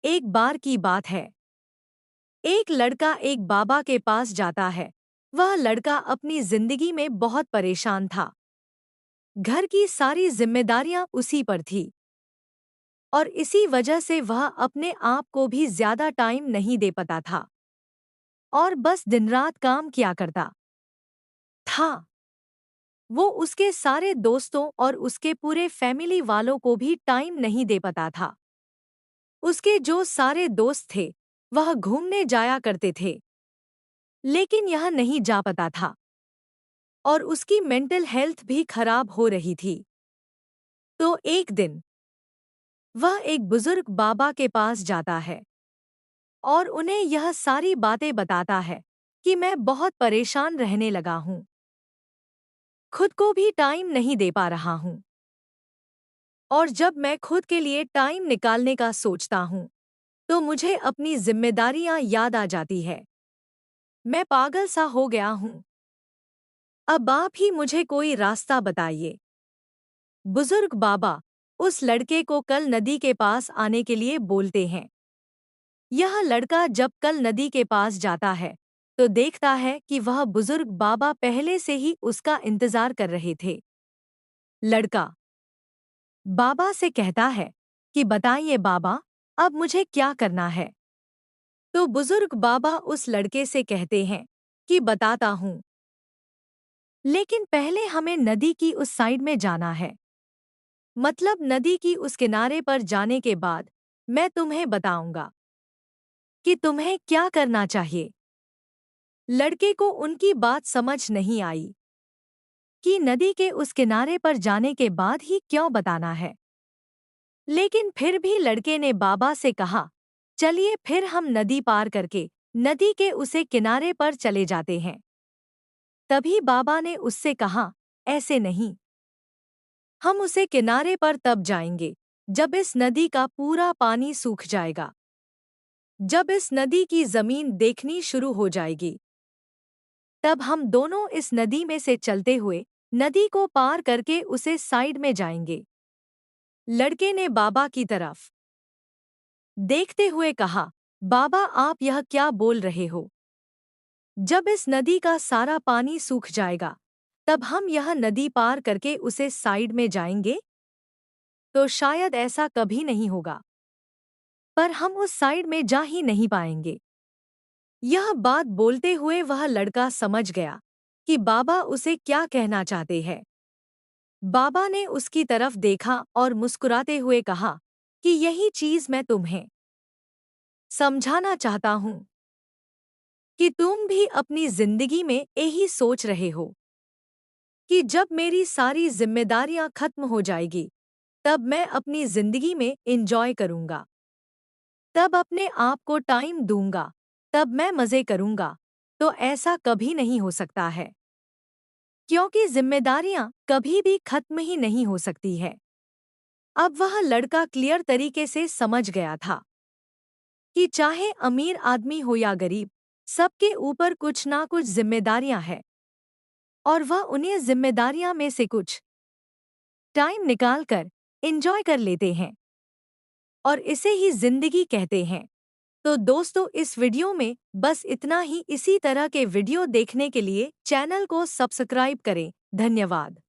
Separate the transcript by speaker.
Speaker 1: एक बार की बात है। एक लड़का एक बाबा के पास जाता है। वह लड़का अपनी जिंदगी में बहुत परेशान था। घर की सारी जिम्मेदारियां उसी पर थी और इसी वजह से वह अपने आप को भी ज्यादा टाइम नहीं दे पाता था और बस दिन रात काम किया करता था। वो उसके सारे दोस्तों और उसके पूरे फैमिली वालों को भी टाइम नहीं दे पाता था। उसके जो सारे दोस्त थे वह घूमने जाया करते थे, लेकिन यह नहीं जा पाता था और उसकी मेंटल हेल्थ भी खराब हो रही थी। तो एक दिन वह एक बुजुर्ग बाबा के पास जाता है और उन्हें यह सारी बातें बताता है कि मैं बहुत परेशान रहने लगा हूँ, खुद को भी टाइम नहीं दे पा रहा हूँ और जब मैं खुद के लिए टाइम निकालने का सोचता हूँ तो मुझे अपनी जिम्मेदारियां याद आ जाती है। मैं पागल सा हो गया हूँ। अब आप ही मुझे कोई रास्ता बताइए। बुजुर्ग बाबा उस लड़के को कल नदी के पास आने के लिए बोलते हैं। यह लड़का जब कल नदी के पास जाता है तो देखता है कि वह बुजुर्ग बाबा पहले से ही उसका इंतजार कर रहे थे। लड़का बाबा से कहता है कि बताइए बाबा, अब मुझे क्या करना है। तो बुजुर्ग बाबा उस लड़के से कहते हैं कि बताता हूँ, लेकिन पहले हमें नदी की उस साइड में जाना है। मतलब नदी की उस किनारे पर जाने के बाद मैं तुम्हें बताऊंगा कि तुम्हें क्या करना चाहिए। लड़के को उनकी बात समझ नहीं आई कि नदी के उस किनारे पर जाने के बाद ही क्यों बताना है। लेकिन फिर भी लड़के ने बाबा से कहा, चलिए फिर हम नदी पार करके नदी के उसे किनारे पर चले जाते हैं। तभी बाबा ने उससे कहा, ऐसे नहीं, हम उसे किनारे पर तब जाएंगे जब इस नदी का पूरा पानी सूख जाएगा, जब इस नदी की जमीन देखनी शुरू हो जाएगी, तब हम दोनों इस नदी में से चलते हुए नदी को पार करके उसे साइड में जाएंगे। लड़के ने बाबा की तरफ देखते हुए कहा, बाबा आप यह क्या बोल रहे हो। जब इस नदी का सारा पानी सूख जाएगा तब हम यह नदी पार करके उसे साइड में जाएंगे। तो शायद ऐसा कभी नहीं होगा, पर हम उस साइड में जा ही नहीं पाएंगे। यह बात बोलते हुए वह लड़का समझ गया कि बाबा उसे क्या कहना चाहते हैं। बाबा ने उसकी तरफ देखा और मुस्कुराते हुए कहा कि यही चीज मैं तुम्हें समझाना चाहता हूं कि तुम भी अपनी जिंदगी में यही सोच रहे हो कि जब मेरी सारी जिम्मेदारियां खत्म हो जाएगी तब मैं अपनी जिंदगी में एंजॉय करूंगा, तब अपने आप को टाइम दूंगा, तब मैं मजे करूंगा। तो ऐसा कभी नहीं हो सकता है, क्योंकि जिम्मेदारियां कभी भी खत्म ही नहीं हो सकती है। अब वह लड़का क्लियर तरीके से समझ गया था कि चाहे अमीर आदमी हो या गरीब, सबके ऊपर कुछ ना कुछ जिम्मेदारियां हैं और वह उन्हीं जिम्मेदारियां में से कुछ टाइम निकाल कर एंजॉय कर लेते हैं और इसे ही जिंदगी कहते हैं। तो दोस्तों, इस वीडियो में बस इतना ही। इसी तरह के वीडियो देखने के लिए चैनल को सब्सक्राइब करें। धन्यवाद।